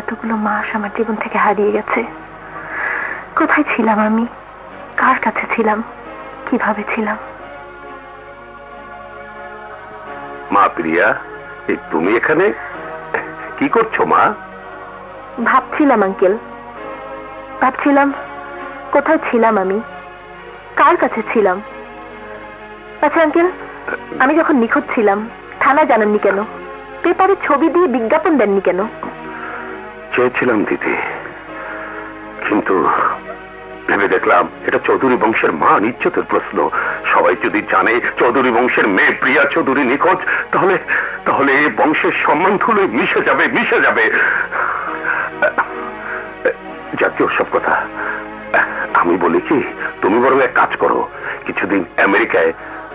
এতগুলো মাস আমার জীবন থেকে হারিয়ে গেছে। কোথায় ছিলাম আমি, কার কাছে ছিলাম, কিভাবে ছিলাম? মা প্রিয়া, তুমি এখানে কি করছো মা? ভাবছিলাম আঙ্কেল, ভাবছিলাম কোথায় ছিলাম আমি, কার কাছে ছিলাম। আচ্ছা আঙ্কেল, আমি যখন নিখোঁজ ছিলাম থানা জানাননি কেন? পেপারে ছবি দিয়ে বিজ্ঞাপন দেননি কেন? চেয়েছিলাম দিতে, কিন্তু ভেবে দেখলাম এটা চৌধুরী বংশের মান ইজ্জতের প্রশ্ন। সবাই যদি জানে চৌধুরী বংশের মেয়ে প্রিয়া চৌধুরী নিখোঁজ, তাহলে তাহলে এই বংশের সম্মান ধুলো মিশে যাবে। জাতীয় সব কথা আমি বলি কি, তুমি বরং এক কাজ করো, কিছুদিন আমেরিকায়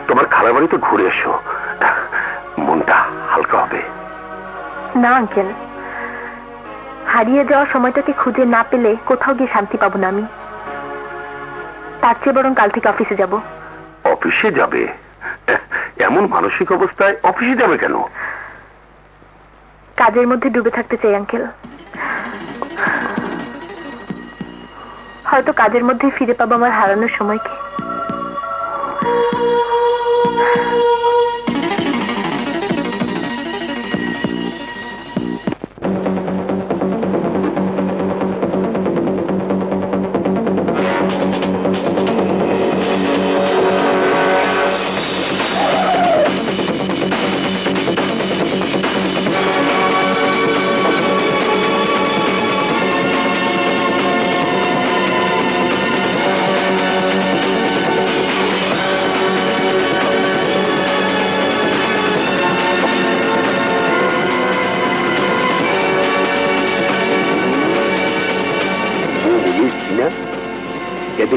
তোমার খালা বাড়িতে ঘুরে এসো, মনটা হালকা হবে। না আঙ্কেল, হারিয়ে যাওয়া সময়টাকে খুঁজে না পেলে কোথাও গিয়ে শান্তি পাবো না আমি। তার চেয়ে বরং কাল থেকে অফিসে যাব। অফিসে যাবে? এমন মানসিক অবস্থায় অফিসে যাবে কেন? কাজের মধ্যে ডুবে থাকতে চাই আঙ্কেল। হয়তো কাজের মধ্যেই ফিরে পাবো আমার হারানোর সময়কে।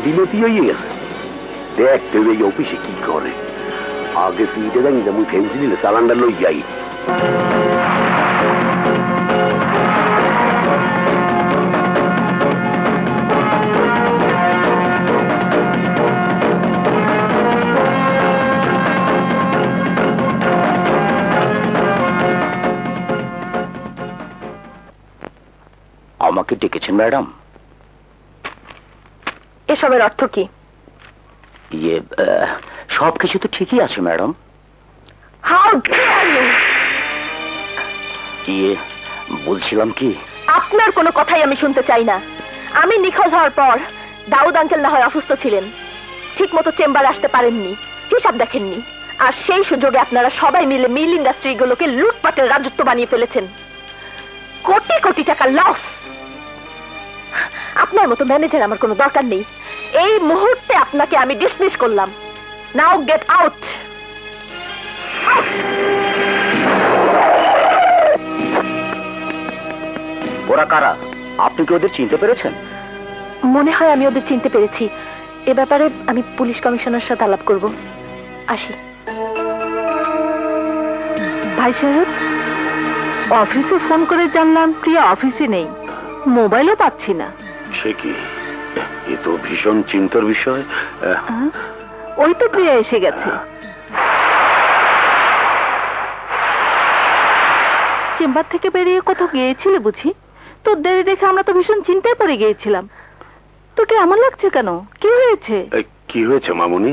বিনতি হয়ে গেছে, দেখতে এই অফিসে কি করে। আগে সিটে জানি না, মুই ফেন্সি নিলে চালানটা লই যাই। আমাকে ডেকেছেন ম্যাডাম? এসবের অর্থ কি? সবকিছু তো ঠিকই আছে ম্যাডাম। কি বলছিলাম কি, আপনার কোনো কথাই আমি শুনতে চাই না। আমি নিখোঁজ হওয়ার পর দাউদ আঙ্কেল না হয় অসুস্থ ছিলেন, ঠিক মতো চেম্বারে আসতে পারেননি, হিসাব দেখেননি, আর সেই সুযোগে আপনারা সবাই মিলে মিল ইন্ডাস্ট্রিগুলোকে লুটপাটের রাজত্ব বানিয়ে ফেলেছেন। কোটি কোটি টাকা লস। আপনার মতো ম্যানেজার আমার কোনো দরকার নেই। এই মুহূর্তে আপনাকে আমি ডিসমিস করলাম। নাও গেট আউট। ওরা কারা? আপনি কি ওদের চিনতে পেরেছেন? মনে হয় আমি ওদের চিনতে পেরেছি। এ ব্যাপারে আমি পুলিশ কমিশনারের সাথে আলাপ করব। আসি। ভাই সাহেব, অফিসে ফোন করে জানলাম প্রিয়া অফিসে নেই, মোবাইলও পাচ্ছি না। সে কি, এ তো ভীষণ চিন্তার বিষয়। ওই তো প্রিয়া এসে গেছে। চেম্বার থেকে বেরিয়ে কোথাও গিয়েছিলে বুঝি? তোর দেরি দেখে আমরা তো ভীষণ চিন্তায় পড়ে গিয়েছিলাম। তোকে এমন লাগছে কেন? কি হয়েছে? কি হয়েছে মামুনি?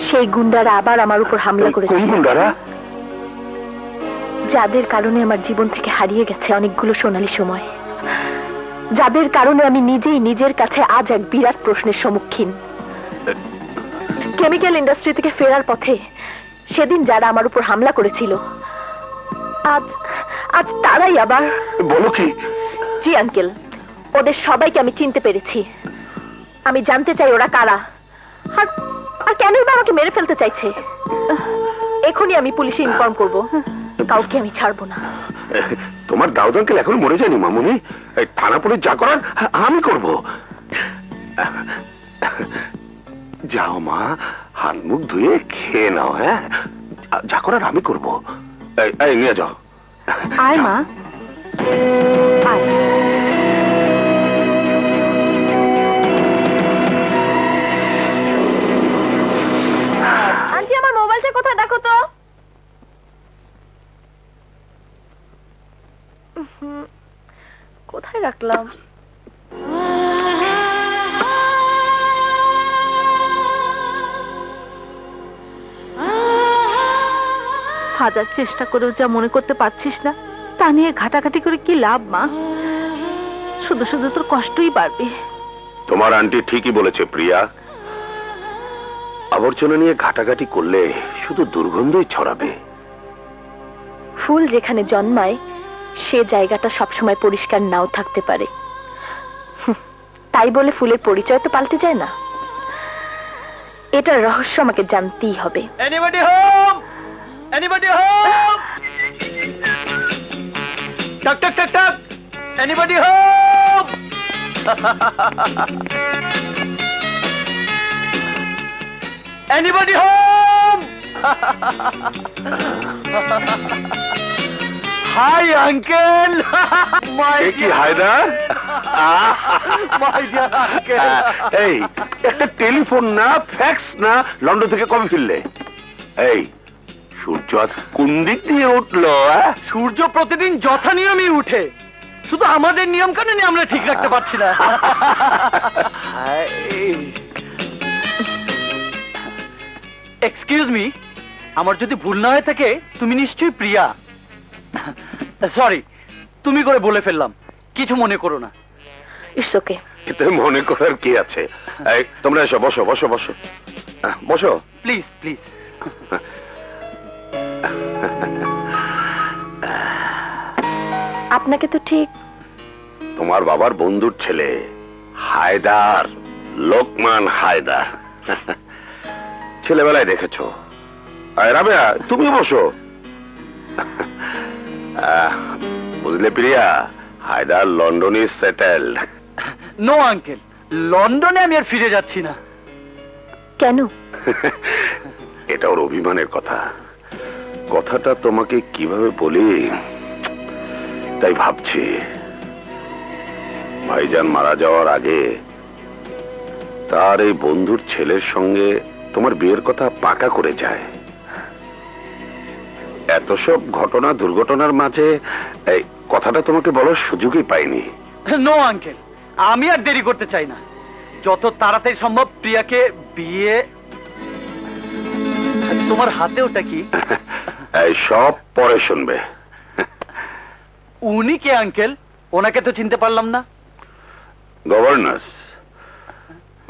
সেই গুন্ডারা আবার আমার উপর হামলা করেছে। কোন গুন্ডারা? যাদের কারণে আমার জীবন থেকে হারিয়ে গেছে অনেকগুলো সোনালী সময়, যাদের কারণে আমি নিজেই নিজের কাছে আজ এক বিরাট প্রশ্নের সম্মুখীন। কেমিক্যাল ইন্ডাস্ট্রি থেকে ফেরার পথে সেদিন যারা আমার উপর হামলা করেছিল, আজ আজ তারাই আবার। বলো কি? জি আঙ্কেল, ওদের সবাইকে আমি চিনতে পেরেছি। আমি জানতে চাই ওরা কারা, আর কেনই বা আমাকে মেরে ফেলতে চাইছে। এখনই আমি পুলিশে ইনফর্ম করব। কাউকে আমি ছাড়বো না। তোমার দাউদ আঙ্কেল এখন মরে যায়নি মামুনি। থানা পুলিশ যা করার আমি করব। যাও মা, হাত মুখ ধুয়ে খেয়ে নাও। হ্যাঁ, যা করার আমি করব। নিয়ে যাও। আয় মা, আয়। আন্টি, আমার মোবাইলটা কোথায় দেখো তো। কোথায় রাখলাম? হাজার চেষ্টা করেও যা মনে করতে পারছিস না তা নিয়ে ঘাটাঘাটি করে কি লাভ মা? শুধু শুধু তোর কষ্টই বাড়বে। তোমার আন্টি ঠিকই বলেছে প্রিয়া, আবর্জনা নিয়ে ঘাটাঘাটি করলে শুধু দুর্গন্ধই ছড়াবে। ফুল যেখানে জন্মায় সে জায়গাটা সবসময় পরিষ্কার নাও থাকতে পারে, তাই বলে ফুলের পরিচয় তো পাল্টে যায় না। এটার রহস্য আমাকে জানতেই হবে। Anybody home? Anybody home? Tuck, tuck, tuck, tuck. Anybody home? Anybody home? Hi, uncle. My কি হায়দার? My dear uncle. এই একটা টেলিফোন না, ফ্যাক্স না, লন্ডন থেকে কবে ফিরলে? এই সূর্য আজ কোন দিক দিয়ে উঠলো? সূর্য প্রতিদিন যথা নিয়মই উঠে, শুধু আমাদের নিয়ম কানুন আমরা ঠিক রাখতে পারছি না। এক্সকিউজ মি, আমার যদি ভুল না হয়ে থাকে তুমি নিশ্চয়ই প্রিয়া। সরি, তুমি করে বলে ফেললাম, কিছু মনে করো না। It's okay. এতে মনে করার কি আছে? এই তোমরা এসো, বসো বসো বসো বসো প্লিজ প্লিজ। আপনাকে তো ঠিক তোমার বাবার বন্ধুর ছেলে হায়দার, লোকমান হায়দার। ছেলেবেলায় দেখেছো। রাবেয়া তুমি বসো। বুঝলে প্রিয়া, হায়দার লন্ডনে সেটেলড। নো আঙ্কেল, লন্ডনে আমি আর ফিরে যাচ্ছি না। কেন? এটা ওর অভিমানের কথা। কথাটা তোমাকে কিভাবে বলি তাই ভাবছি। ভাইজান মারা যাওয়ার আগে তার এই বন্ধুর ছেলের সঙ্গে তোমার বিয়ের কথা পাকা করে যায়। এত সব ঘটনা দুর্ঘটনার মাঝে এই কথাটা তোমাকে বলার সুযোগই পাইনি। নো আঙ্কেল, আমি আর দেরি করতে চাই না। যত তাড়াতাড়ি সম্ভব প্রিয়াকে বিয়ে। তোমার হাতে ওটা কি? এই সব পরে শুনবে। উনি কে আঙ্কেল? ওনাকে তো চিনতে পারলাম না। গভর্নর।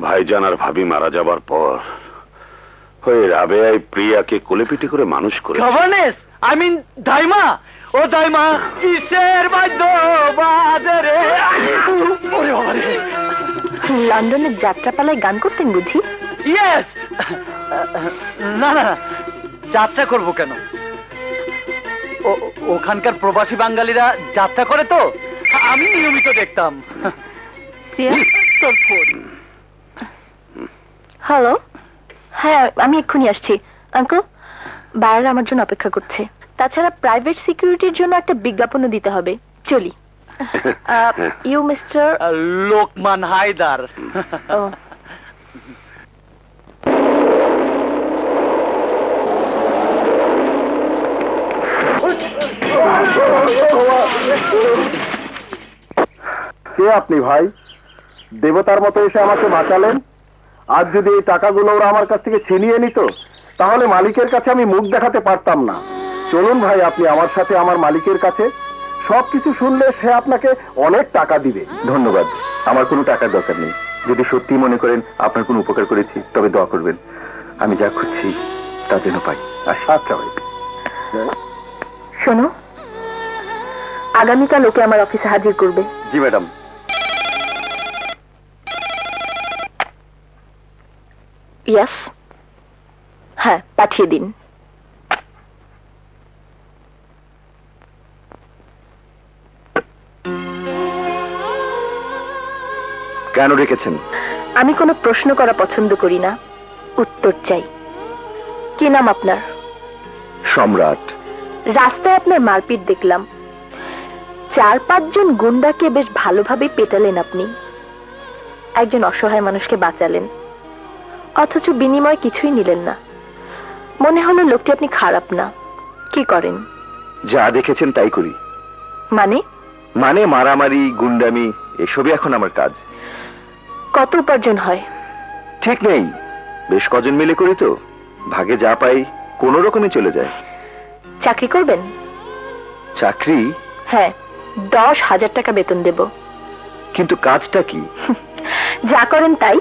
ভাইজান আর ভাবি মারা যাবার পর ওই রাবেয়াই প্রিয়াকে কোলেপিটি করে মানুষ করে। গভর্নেস, আই মিন দাইমা। ও দাইমা, কিসের বাদ্য বাজে রে? ওরে বাবা রে। লন্ডনের যাত্রাপালায় গান করতেন বুঝি? ইয়েস। না না না, যাত্রা করব কেন? ওখানকার প্রবাসী বাঙালিরা যাত্রা করে তো, আমি নিয়মিত দেখতাম। প্রিয়া, তোর ফোন। হ্যালো, হ্যাঁ আমি এক্ষুনি আসছি। আঙ্কেল, বাইরে আমার জন্য অপেক্ষা করছে। তাছাড়া প্রাইভেট সিকিউরিটির জন্য একটা বিজ্ঞাপনও দিতে হবে। চলি। You mister Lokman Haider. কে আপনি ভাই? দেবতার মতো এসে আমাকে বাঁচালেন। আজ যদি এই টাকাগুলো ওরা আমার কাছ থেকে ছিনিয়ে নিত তাহলে মালিকের কাছে আমি মুখ দেখাতে পারতাম না। চলুন ভাই, আপনি আমার সাথে আমার মালিকের কাছে। সবকিছু শুনলে সে আপনাকে অনেক টাকা দিবে। ধন্যবাদ, আমার কোনো টাকার দরকার নেই। যদি সত্যি মনে করেন আপনার কোনো উপকার করেছি তবে দোয়া করবেন, আমি যা খুঁজছি তা যেন পাই। আচ্ছা ভাই। শোনো, আগামীকাল ওকে আমার অফিসে হাজির করবে। জি ম্যাডাম। ইয়েস, হ্যাঁ পাঠিয়ে দিন। কেন রেখেছেন? আমি কোনো প্রশ্ন করা পছন্দ করি না, উত্তর চাই। কি নাম আপনার? সম্রাট। রাস্তায় আপনার মারপিট দেখলাম। 4-5 জন গুন্ডাকে বেশ ভালোভাবে পেটালেন আপনি। একজন অসহায় মানুষকে বাঁচালেন, অথচ বিনিময় কিছুই নিলেন না। মনে হলো লোকটি আপনি খারাপ না। কি করেন? যা দেখেছেন তাই করি। মানে? মানে মারামারি, গুন্ডামি এসবই এখন আমার কাজ। কত উপার্জন হয়? ঠিক নেই, বেশ কজন মিলে করি তো, ভাগে যা পাই কোনো রকমে চলে যায়। চাকরি করবেন? চাকরি? হ্যাঁ, 10,000 টাকা বেতন দেব। কিন্তু কাজটা কি? যা করেন তাই,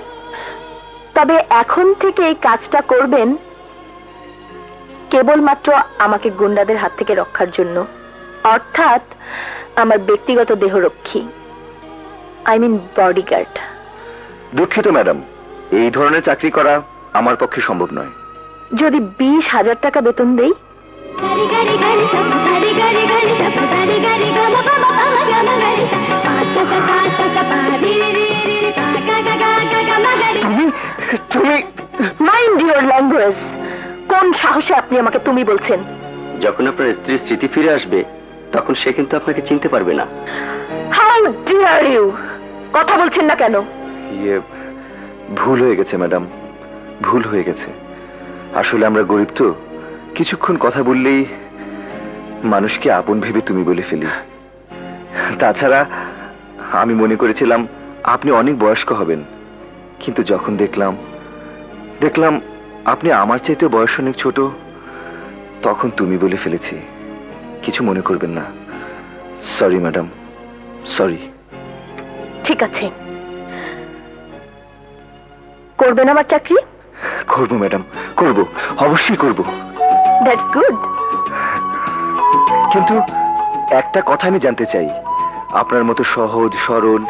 তবে এখন থেকে এই কাজটা করবেন কেবলমাত্র আমাকে গুন্ডাদের হাত থেকে রক্ষার জন্য, অর্থাৎ আমার ব্যক্তিগত দেহরক্ষী, আই মিন বডিগার্ড। দুঃখিত ম্যাডাম, এই ধরনের চাকরি করা আমার পক্ষে সম্ভব নয়। যদি 20,000 টাকা বেতন দেই? তুমি মাইন্ড ইউর ল্যাঙ্গুয়েজ। কোন সাহসে আপনি আমাকে তুমি বলছেন? যখন আপনার স্ত্রীর স্মৃতি ফিরে আসবে তখন সে কিন্তু আপনাকে চিনতে পারবে না। How dare you! কথা বলছেন না কেন? ভুল হয়ে গেছে ম্যাডাম, ভুল হয়ে গেছে। আসলে আমরা গরিব তো, কিছুক্ষণ কথা বললেই মানুষকে আপন ভেবে তুমি বলে ফেলি। তাছাড়া আমি মনে করেছিলাম আপনি অনেক বয়স্ক হবেন, কিন্তু যখন দেখলাম আপনি আমার চাইতে বয়স অনেক ছোট, তখন তুমি বলে ফেলেছি। কিছু মনে করবেন না। Sorry madam, sorry. ঠিক আছে, করবেন আমার চাকরি? করবো ম্যাডাম, করব, অবশ্যই করব। That's good. কিন্তু একটা কথা আমি জানতে চাই, আপনার মতো সহজ সরল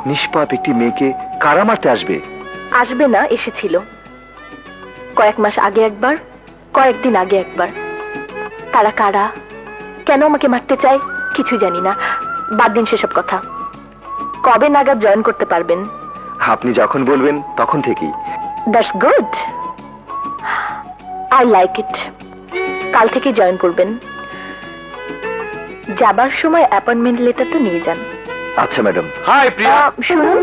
নিষ্পাপ একটি মেয়েকে কারা মারতে আসবে? আসবে না, এসেছিল। কয়েক মাস আগে একবার, কয়েকদিন আগে একবার। তারা কারা, কেন আমাকে মারতে চায় কিছু জানি না। বাদ দিন সেসব কথা। কবে নাগাদ জয়েন করতে পারবেন? আপনি যখন বলবেন তখন থেকেই। That's good, I like it. কাল থেকে জয়েন করবেন। যাবার সময় অ্যাপয়েন্টমেন্ট লেটার তো নিয়ে যান। আচ্ছা ম্যাডাম। হাই প্রিয়া। শুনুন,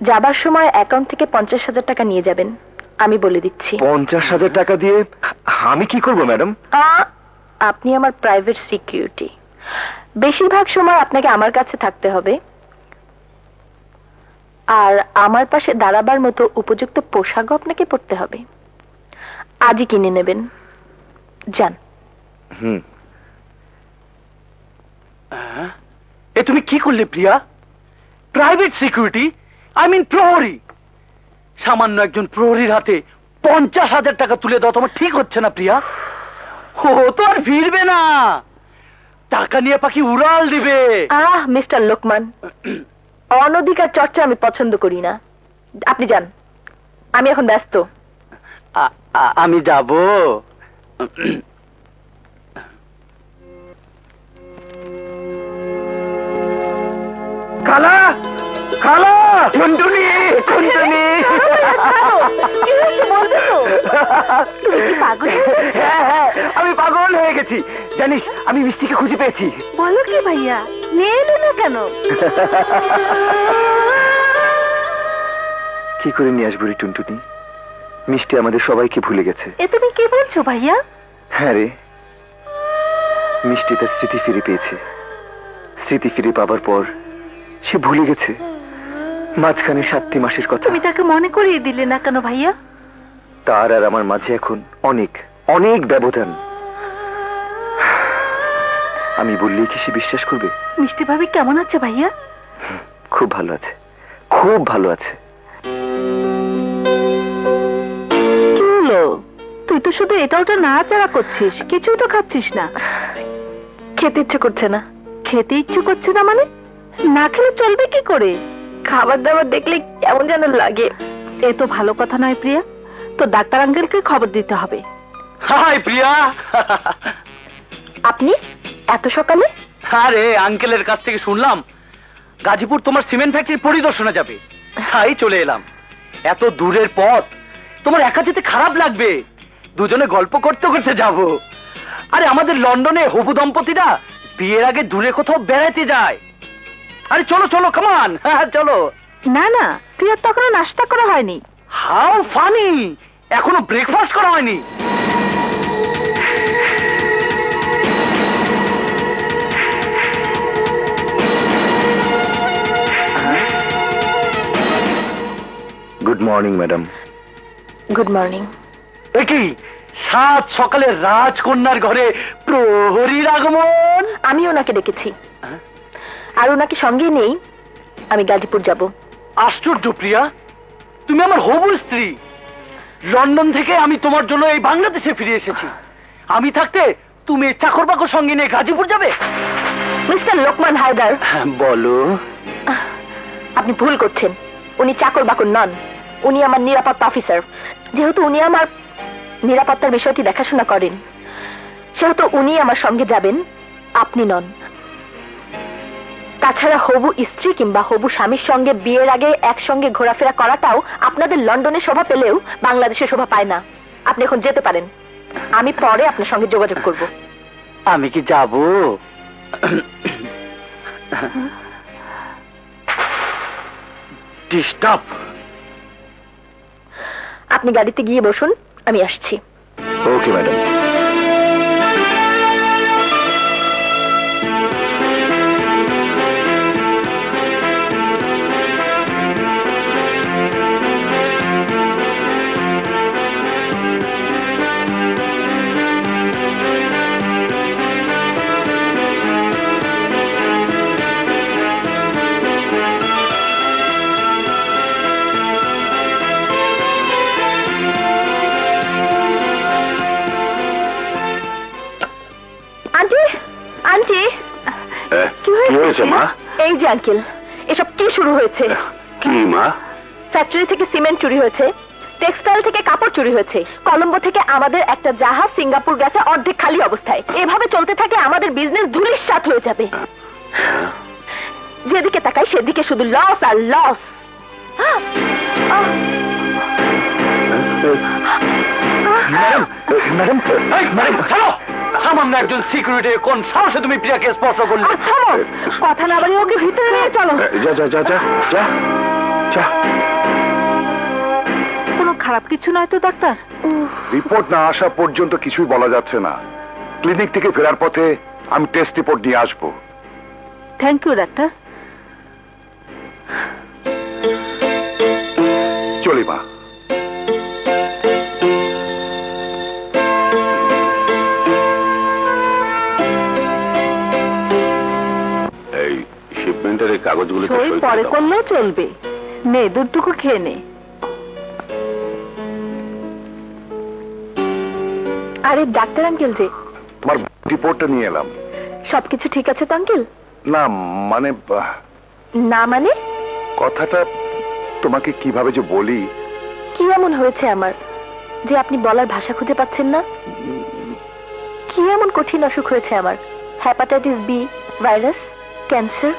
যাবার সময় অ্যাকাউন্ট থেকে 50,000 টাকা নিয়ে যাবেন, আমি বলে দিচ্ছি। 50,000 টাকা দিয়ে আমি কি করব ম্যাডাম? আপনি আমার প্রাইভেট সিকিউরিটি। বেশিরভাগ সময় আপনাকে আমার কাছে থাকতে হবে, আর আমার পাশে দাঁড়াবার মতো উপযুক্ত পোশাকও আপনাকে পরতে হবে। আজই কিনে নেবেন, যান। এ তুমি কি করলে প্রিয়া? প্রাইভেট সিকিউরিটি, আই মিন প্রহরী। সামান্য একজন প্রহরীর হাতে 50,000 টাকা তুলে দাও তোমার ঠিক হচ্ছে না প্রিয়া? ও তো আর ফিরবে না, টাকা নিয়ে পাখি উড়াল দিবে। মিস্টার লোকমান, অনধিকার চর্চা আমি পছন্দ করি না। আপনি যান, আমি এখন ব্যস্ত। আমি যাব। খালা, খালা, টুনটুনি, টুনটুনি। হ্যাঁ, আমি পাগল হয়ে গেছি। জানিস, আমি মিষ্টিকে খুঁজে পেয়েছি। বলো কি ভাইয়া, নিয়ে এলো না কেন? কি করে নিয়ে আসবো রে টুনটুনি? মিষ্টি আমাদের সবাইকে ভুলে গেছে। এ তুমি কি বলছো ভাইয়া? হ্যাঁ রে, মিষ্টি তার স্মৃতি ফিরে পেয়েছে। স্মৃতি ফিরে পাবার পর সে ভুলে গেছে মাঝখানে 7টি মাসের কথা। তুমি তাকে মনে করিয়ে দিলে না কেন ভাইয়া? তার আর আমার মাঝে এখন অনেক অনেক ব্যবধান। আমি বললেই কি সে বিশ্বাস করবে? মিষ্টি ভাবি কেমন আছে ভাইয়া? খুব ভালো আছে, খুব ভালো আছে। কি হলো? তুই তো শুধু এটা ওটা নাড়াচাড়া করছিস, কিছু তো খাচ্ছিস না। খেতে ইচ্ছে করছে না। খেতে ইচ্ছে করছে না মানে? না খেলে চলবে কি করে? খাবার দাবার দেখলে কেমন যেন লাগে। এ তো ভালো কথা নয় প্রিয়া, তো ডাক্তার আঙ্কেলকে খবর দিতে হবে। হাই প্রিয়া। আপনি এত সকালে? আরে আঙ্কেলের কাছ থেকে শুনলাম গাজীপুর তোমার সিমেন্ট ফ্যাক্টরি পরিদর্শনে যাবে, তাই চলে এলাম। এত দূরের পথ, তোমার একা যেতে খারাপ লাগবে, দুজনে গল্প করতে করতে যাব। আরে আমাদের লন্ডনে হবু দম্পতিরা বিয়ের আগে দূরে কোথাও বেড়াতে যায়। আরে চলো চলো, কামান, চলো। না না, প্রিয়ার তো এখনো নাস্তা করা হয়নি। হাউ ফানি, এখনো ব্রেকফাস্ট করা হয়নি। Morning madam. Good morning. কি সাত সকালে রাজকন্যার ঘরে প্রহরীর আগমন? আমি ওনাকে ডেকেছি, আর ওনাকে সঙ্গে নেই আমি গাজীপুর যাব। আশ্চর্য প্রিয়া, তুমি আমার হবু স্ত্রী। লন্ডন থেকে আমি তোমার জন্য এই বাংলাদেশে ফিরে এসেছি। আমি থাকতে তুমি চাকর বাকর সঙ্গে নিয়ে গাজীপুর যাবে? মিস্টার লোকমান হায়দার, বলো। আপনি ভুল করছেন। উনি চাকর বাকর নন, উনি আমার নিরাপত্তা অফিসার। যেহেতু উনি আমার নিরাপত্তার বিষয়টি দেখাশোনা করেন, সেহেতু উনি আমার সঙ্গে যাবেন, আপনি নন। তাছাড়া হবু স্ত্রী কিংবা হবু স্বামীর সঙ্গে বিয়ের আগে একসঙ্গে ঘোরাফেরা করাটাও আপনাদের লন্ডনে শোভা পেলেও বাংলাদেশে শোভা পায় না। আপনি এখন যেতে পারেন, আমি পরে আপনার সঙ্গে যোগাযোগ করব। আমি কি যাব? ডিস্টার্ব। আপনি গাড়িতে গিয়ে বসুন, আমি আসছি। Okay madam. আন্টি, আন্টি, কি হয়েছে মা? এই যে আঙ্কেল, এসব কি শুরু হয়েছে? কি মা? ফ্যাক্টরি থেকে সিমেন্ট চুরি হয়েছে, টেক্সটাইল থেকে কাপড় চুরি হয়েছে, কলম্বো থেকে আমাদের একটা জাহাজ সিঙ্গাপুর গেছে অর্ধেক খালি অবস্থায়। এভাবে চলতে থাকে আমাদের বিজনেস ধূলিসাৎ হয়ে যাবে। যেদিকে তাকাই সেদিকে শুধু লস আর লস। ম্যাডাম, ছাড়ো! সামান্য একজন সিকিউরিটি কোন সাহসে তুমি প্রিয়াকে স্পর্শ করলে? কথা না বাড়িয়ে ওকে ভিতরে নিয়ে চলো। যা যা যা যা যা যা। কোনো খারাপ কিছু নয় তো ডাক্তার? রিপোর্ট না আসা পর্যন্ত কিছুই বলা যাচ্ছে না। ক্লিনিক থেকে ফেরার পথে আমি টেস্ট রিপোর্ট নিয়ে আসবো। Thank you doctor. চলি মা। এই শিপমেন্টের এই কাগজগুলো পরে করলেও চলবে। নে, দুধটুকু খেয়ে নে। আরে ডাক্তার আঙ্কেল যে, তোমার রিপোর্টটা নিয়ে এলাম। সবকিছু ঠিক আছে তো আঙ্কেল? না মানে না মানে? কথাটা তোমাকে কিভাবে যে বলি। কি এমন হয়েছে আমার যে আপনি বলার ভাষা খুঁজে পাচ্ছেন না? কি এমন কঠিন অসুখ হয়েছে আমার? হেপাটাইটিস বি, ভাইরাস, ক্যান্সার,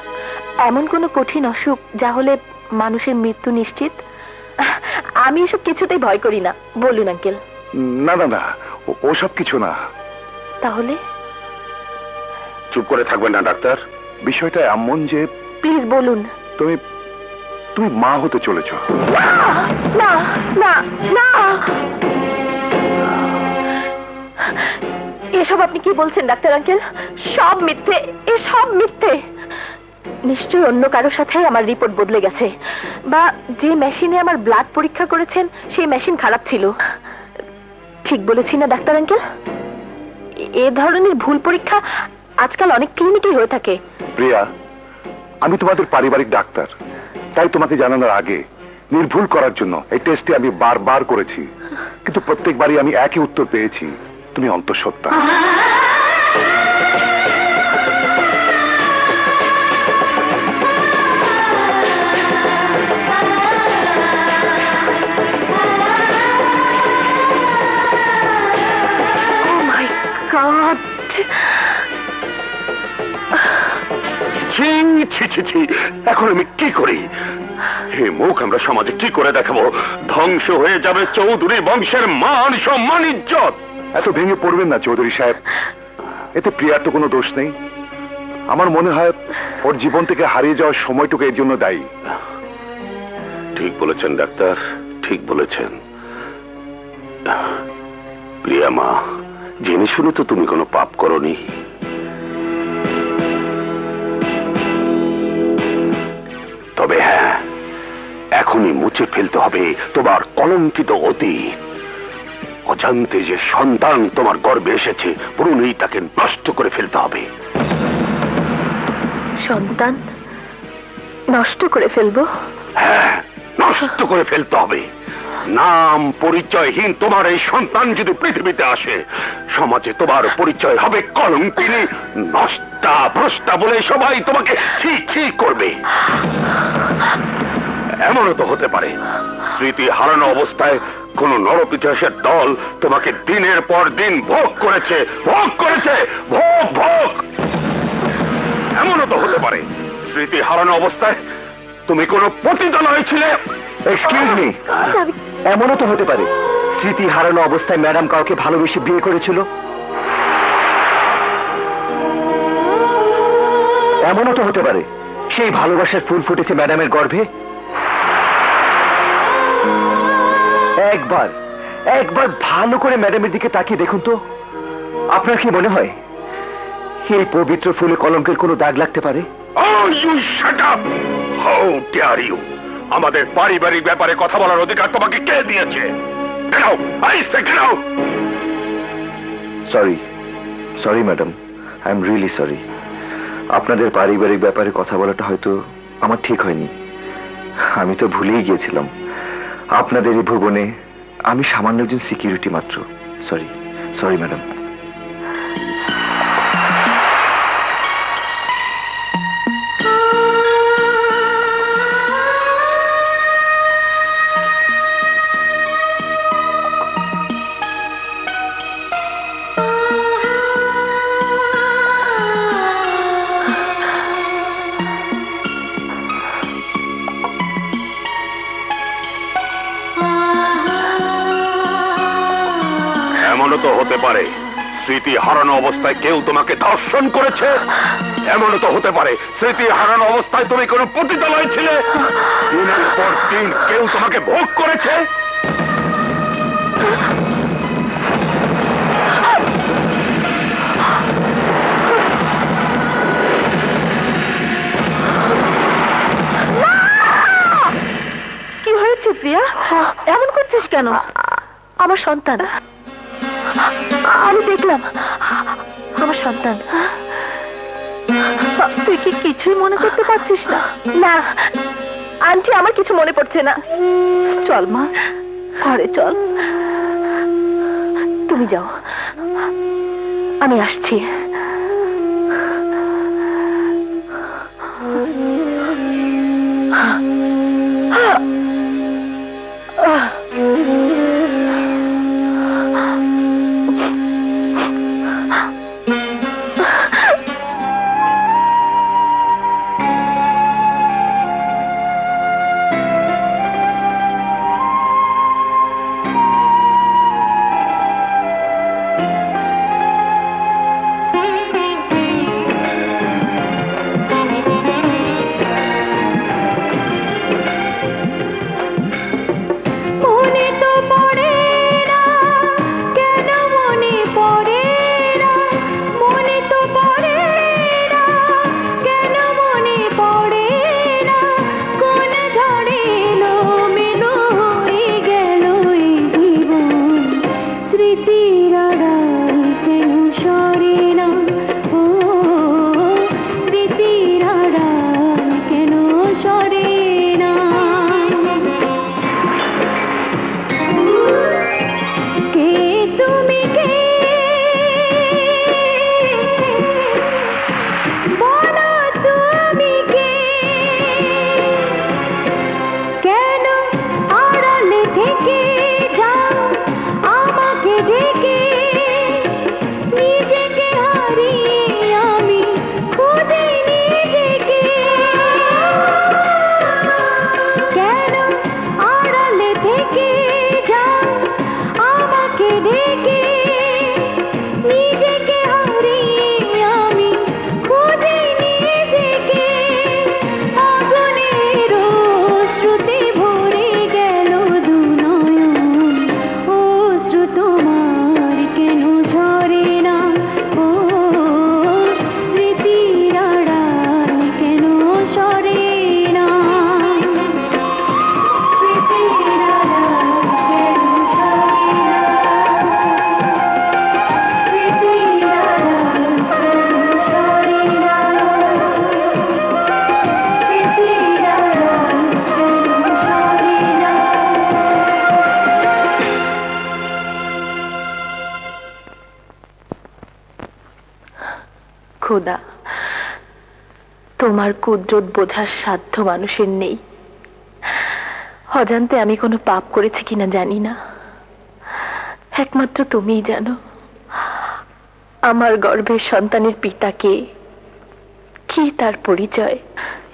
এমন কোন কঠিন অসুখ যা হলে মানুষের মৃত্যু নিশ্চিত? আমি এসব কিছুতেই ভয় করি না। বলুন আঙ্কেল। না না না, ওসব কিছু না। তাহলে? চুপ করে থাকবেন না ডাক্তার। বিষয়টা এমন যে প্লিজ বলুন। তুমি তুমি মা হতে চলেছ। না না না, এসব আপনি কি বলছেন ডাক্তার আঙ্কেল? সব মিথ্যে, এসব মিথ্যে। নিশ্চয়ই অন্য কারোর সাথে আমার রিপোর্ট বদলে গেছে, বা যে মেশিনে আমার ব্লাড পরীক্ষা করেছেন সেই মেশিন খারাপ ছিল। ঠিক বলেছি না ডাক্তার আঙ্কেল? এ ধরনের ভুল পরীক্ষা আজকাল অনেক ক্লিনিকেই হয়ে থাকে। প্রিয়া, আমি তোমাদের পারিবারিক ডাক্তার, তাই তোমাকে জানানোর আগে নির্ভুল করার জন্য এই টেস্টে আমি বারবার করেছি, কিন্তু প্রত্যেকবারই আমি একই উত্তর পেয়েছি, তুমি অন্তঃসত্ত্বা। এখন আমি কি করি? হে মুখ আমরা সমাজে কি করে দেখাবো? ধ্বংস হয়ে যাবে চৌধুরী বংশের মান সম্মান ইজ্জত। এত ভেঙে পড়বেন না চৌধুরী সাহেব, এতে প্রিয়ার তো কোনো দোষ নেই। আমার মনে হয় ওর জীবন থেকে হারিয়ে যাওয়ার সময়টুকু এর জন্য দায়ী। ঠিক বলেছেন ডাক্তার, ঠিক বলেছেন। প্রিয়া মা, জেনে শুনে তো তুমি কোনো পাপ করনি। তবে হ্যাঁ, এখনই মুছে ফেলতে হবে তোমার কলঙ্কিত অতীত। অজান্তে যে সন্তান তোমার গর্ভে এসেছে পুরোই তাকে নষ্ট করে ফেলতে হবে। সন্তান নষ্ট করে ফেলবো? হ্যাঁ, নষ্ট করে ফেলতে হবে। নাম পরিচয়হীন তোমার এই সন্তান যদি পৃথিবীতে আসে, সমাজে তোমার পরিচয় হবে কলঙ্কিনী, নষ্টা ভ্রষ্টা বলে সবাই তোমাকে ছি ছি করবে। এমনও তো হতে পারে স্মৃতি হারানো অবস্থায় কোন নরপিশাচের দল তোমাকে দিনের পর দিন ভোগ করেছে, ভোগ করেছে, ভোগ ভোগ। এমনও তো হতে পারে স্মৃতি হারানো অবস্থায় তুমি কোন পতিতালয়ে ছিলে। এক্সকিউজ মি, এমনও তো হতে পারে স্মৃতি হারানো অবস্থায় ম্যাডাম কাউকে ভালোবেসে বিয়ে করেছিল। এমনও তো হতে পারে সেই ভালোবাসার ফুল ফুটেছে ম্যাডামের গর্ভে। একবার একবার ভালো করে ম্যাডামের দিকে তাকিয়ে দেখুন তো, আপনার কি মনে হয় এই পবিত্র ফুলে কলঙ্কের কোনো দাগ লাগতে পারে? Oh, you shut up! How dare you! আমাদের পারিবারিক ব্যাপারে কথা বলার অধিকার তোমাকে কে দিয়েছে? Get out! I say get out! Sorry sorry madam, I am really sorry. আপনাদের পারিবারিক ব্যাপারে কথা বলাটা হয়তো আমার ঠিক হয়নি। আমি তো ভুলেই গিয়েছিলাম আপনাদের এই ভুবনে আমি সামান্য একজন সিকিউরিটি মাত্র। Sorry sorry madam. এমনও তো হতে পারে স্মৃতি হারানো অবস্থায় কেউ তোমাকে ধর্ষণ করেছে। এমনও তো হতে পারে স্মৃতি হারানো অবস্থায় তুমি কোনো পতিতালয়ে ছিলে। দিনের পর দিন কেউ তোমাকে ভোগ করেছে। কি হয়েছে প্রিয়া? এমন করছিস কেন? আমার সন্তান, আমি দেখলাম আমার সন্তান। তুই কি কিছুই মনে করতে পারছিস না? না আন্টি, আমার কিছু মনে পড়ছে না। চল মা, ঘরে চল। তুমি যাও, আমি আসছি। নিজেকে খোদা, তোমার কুদরত বোঝার সাধ্য মানুষের নেই। অজান্তে আমি কোনো পাপ করেছি কিনা জানি না, একমাত্র তুমিই জানো। আমার গর্ভের সন্তানের পিতা কে, কি তার পরিচয়?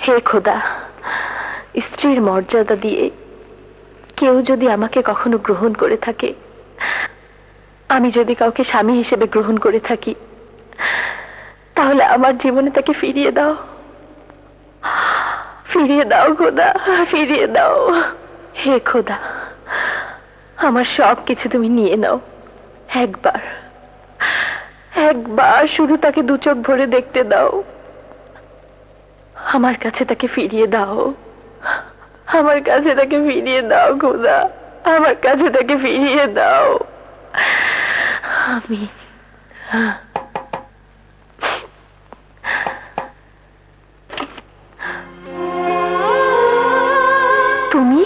হে খোদা, স্ত্রীর মর্যাদা দিয়ে কেউ যদি আমাকে কখনো গ্রহণ করে থাকে, আমি যদি কাউকে স্বামী হিসেবে গ্রহণ করে থাকি, তাহলে আমার জীবনে তাকে ফিরিয়ে দাও, ফিরিয়ে দাও খোদা, ফিরিয়ে দাও। হে খোদা, আমার সব কিছু তুমি নিয়ে নাও। একবার একবার শুধু তাকে দু চোখ ভরে দেখতে দাও। আমার কাছে তাকে ফিরিয়ে দাও, আমার কাছে তাকে ফিরিয়ে দাও খোদা, আমার কাছে তাকে ফিরিয়ে দাও। আমি তুমি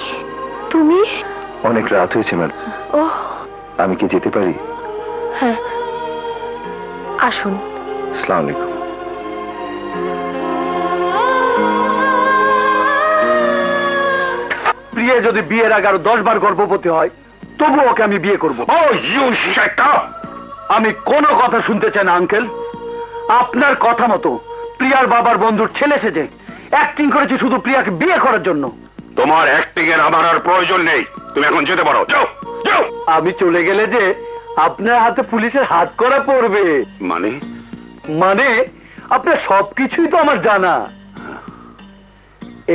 তুমি অনেক রাত হয়েছে ম্যাডাম, ও আমি কি যেতে পারি? হ্যাঁ, আসুন। আসসালামু আলাইকুম। প্রিয়া যদি বিয়ের আগে আরো 10 বার গর্ভবতী হয়, তবু ওকে আমি বিয়ে করব। Oh, you shut up! আমি কোনো কথা শুনতে চাই না আঙ্কেল। আপনার কথা মতো প্রিয়ার বাবার বন্ধুর ছেলে সেজে অ্যাক্টিং করেছি শুধু প্রিয়াকে বিয়ে করার জন্য। তোমার অ্যাক্টিং এর আমার আর প্রয়োজন নেই, তুমি এখন যেতে পারো, যাও যাও। আমি চলে গেলে যে আপনার হাতে পুলিশের হাত করা পড়বে। মানে? মানে আপনার সবকিছুই তো আমার জানা।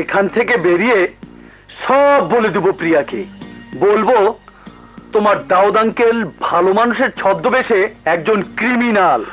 এখান থেকে বেরিয়ে সব বলে দেব প্রিয়াকে। বলবো তোমার দাউদ আঙ্কেল ভালো মানুষের ছদ্মবেশে একজন ক্রিমিনাল।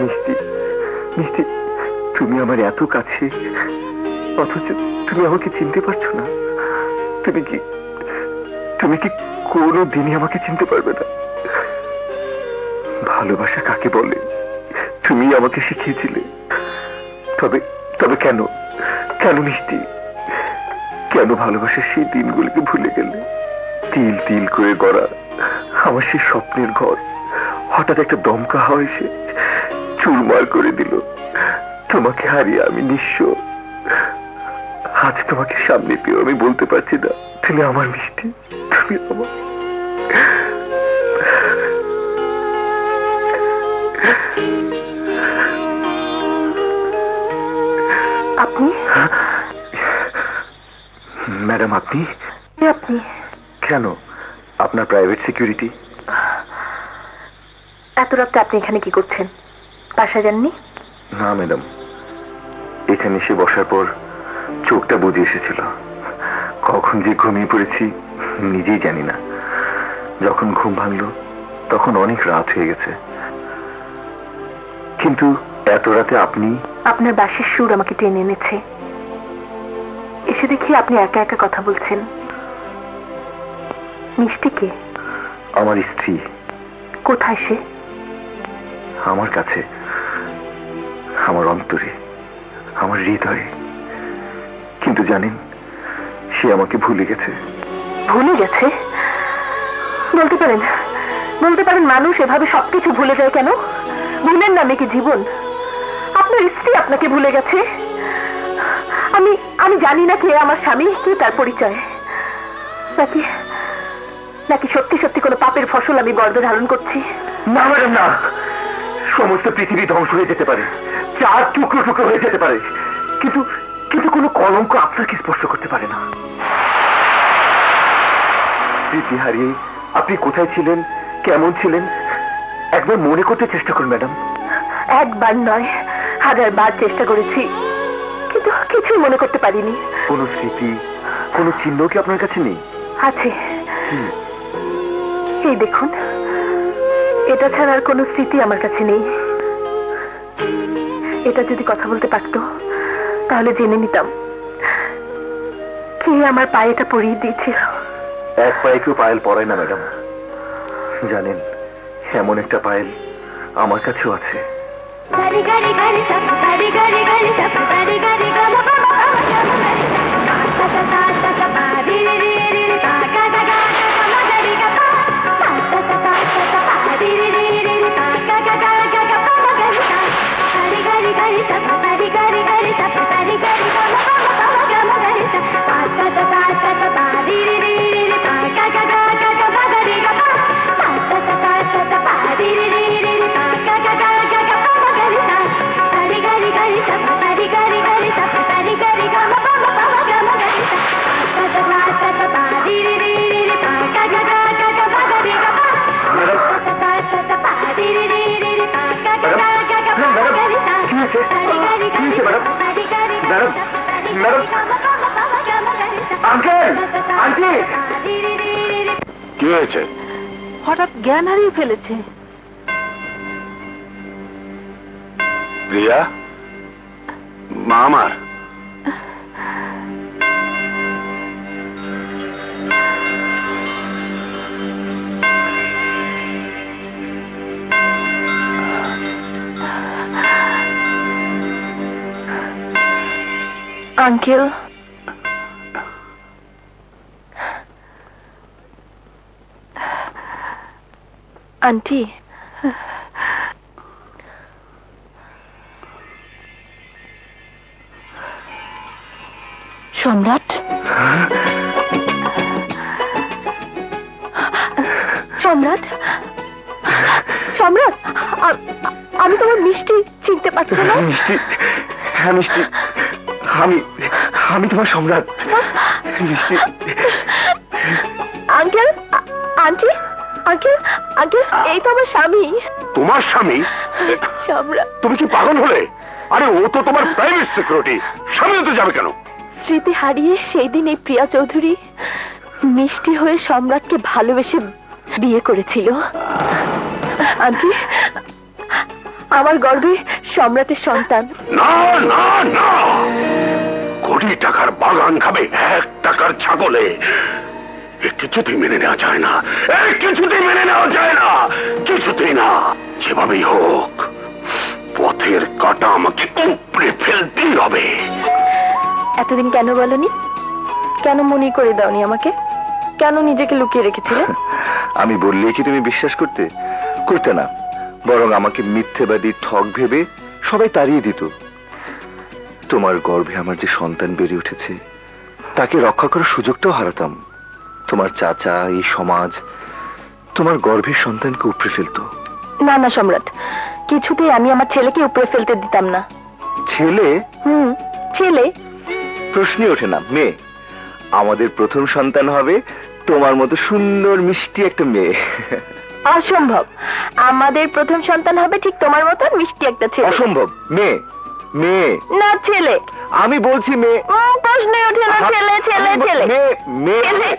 মিষ্টি, মিষ্টি, তুমি আমার এত কাছে, অথচ তুমি আমাকে চিনতে পারছো না। তুমি কি কোনো দিনই আমাকে চিনতে পারবে না? ভালোবাসা কাকে বলে তুমি আমাকে শিখিয়েছিলে। তবে তবে কেন কেন মিষ্টি, কেন ভালোবাসার সেই দিনগুলিকে ভুলে গেলে? তিল তিল করে গড়া আমার সেই স্বপ্নের ঘর হঠাৎ একটা দমকা হাওয়া এসে চুরমার করে দিল। তোমাকে হারিয়ে আমি নিঃস্ব। আজ তোমাকে সামনে পেয়েও আমি বলতে পারছি না তুমি আমার মিষ্টি, তুমি আমার। আপনি? ম্যাডাম আপনি? আপনি কেন? আপনার প্রাইভেট সিকিউরিটি? এত রাতে আপনি এখানে কি করছেন? বাসা যাননি? না ম্যাডাম, এখানে এসে বসার পর চোখটা বুঝে এসেছিল। কখন যে ঘুমিয়ে পড়েছি নিজেই জানি না। যখন ঘুম ভাঙলো তখন অনেক রাত হয়ে গেছে। কিন্তু এত রাতে আপনি? আপনার বাঁশির সুর আমাকে টেনে এনেছে। এসে দেখি আপনি একা একা কথা বলছেন। মিষ্টিকে? আমার স্ত্রী। কোথায় সে? আমার কাছে, আমার অন্তরে, আমার হৃদয়ে। কিন্তু জানেন, সে আমাকে ভুলে গেছে। ভুলে গেছে? বলতে পারেন, বলতে পারেন মানুষ এভাবে সবকিছু ভুলে যায় কেন? ভুলের নামে কি জীবন? আপনার স্ত্রী আপনাকে ভুলে গেছে? আমি আমি জানি না কে আমার স্বামী, কি তার পরিচয়। নাকি নাকি সত্যি সত্যি কোনো পাপের ফসল আমি গর্ভে ধারণ করছি? না ম্যাডাম, না। সমস্ত পৃথিবী ধ্বংস হয়ে যেতে পারে, চার টুকরো টুকরো হয়ে যেতে পারে, কিন্তু কিন্তু কোনো কলঙ্ক আপনাকে স্পর্শ করতে পারে না। স্মৃতি হারিয়ে আপনি কোথায় ছিলেন, কেমন ছিলেন, একবার মনে করতে চেষ্টা করুন ম্যাডাম। একবার নয়, 1000 বার চেষ্টা করেছি, কিন্তু কিছুই মনে করতে পারিনি। কোনো স্মৃতি, কোনো চিহ্ন কি আপনার কাছে নেই? আছে। এই দেখুন, এটা ছাড়া আর কোনো স্মৃতি আমার কাছে নেই। এটা যদি কথা বলতে পারতো তাহলে জেনে নিতাম কে আমার পায়ে এটা পরিয়ে দিয়েছিল। এক পায়ে কেউ পায়েল পরায় না ম্যাডাম। জানেন, এমন একটা পায়েল আমার কাছেও আছে। কি হয়েছে? হঠাৎ জ্ঞান হারিয়ে ফেলেছে। প্রিয়া, মা আমার। আঙ্কেল, আন্টি, সম্রাট, সম্রাট, সম্রাট, আমি তোমার মিষ্টি চিনতে পারছি না। মিষ্টি? হ্যাঁ মিষ্টি, আমি আমি তোমার সম্রাট। মিষ্টি। আঙ্কেল, আন্টি, আঙ্কেল, আঙ্কেল, এই তো আমার স্বামী। তোমার স্বামী? সম্রাট। তুমি কি পাগল হলে? আরে ও তো তোমার প্রাইভেট সিকিউরিটি, স্বামী হতে যাবে কেন? স্মৃতি হারিয়ে সেই দিন এই প্রিয়া চৌধুরী মিষ্টি হয়ে সম্রাটকে ভালোবেসে বিয়ে করেছিল। আন্টি, আমার গর্ভে সম্রাটের সন্তান। না না না, কোটি টাকার বাগান খাবে 1 টাকার ছাগলে। এ কিছুতেই মেনে নেওয়া যায় না, কিছুতেই মেনে নেওয়া যায় না, কিছুতেই না। যেভাবেই হোক পথের কাঁটা আমাকে উপড়ে ফেলতেই হবে। এতদিন কেন বলনি? কেন মনে করে দাওনি আমাকে? কেন নিজেকে লুকিয়ে রেখেছিলে? আমি বললে কি তুমি বিশ্বাস করতে? করতে না, বরং আমাকে মিথ্যেবাদী ঠক ভেবে সবাই তাড়িয়ে দিত। তোমার গর্ভে আমার যে সন্তান বেড়ে উঠেছে তাকে রক্ষা করার সুযোগটাও হারাতাম। তোমার চাচা, এই সমাজ তোমার গর্ভের সন্তানকে উপড়ে ফেলতো। না না সম্রাট, কিছুতেই আমি আমার ছেলেকে উপড়ে ফেলতে দিতাম না। ছেলে? ছেলে? প্রশ্নই ওঠে না। মেয়ে। আমাদের প্রথম সন্তান হবে তোমার মতো সুন্দর মিষ্টি একটা মেয়ে। অসম্ভব, আমাদের প্রথম সন্তান হবে ঠিক তোমার মতন মিষ্টি একটা ছেলে। অসম্ভব। মেয়ে। মেয়ে না ছেলে। আমি বলছি মেয়ে। প্রশ্নই ওঠে না। ছেলে, ছেলে, ছেলে, মেয়ে।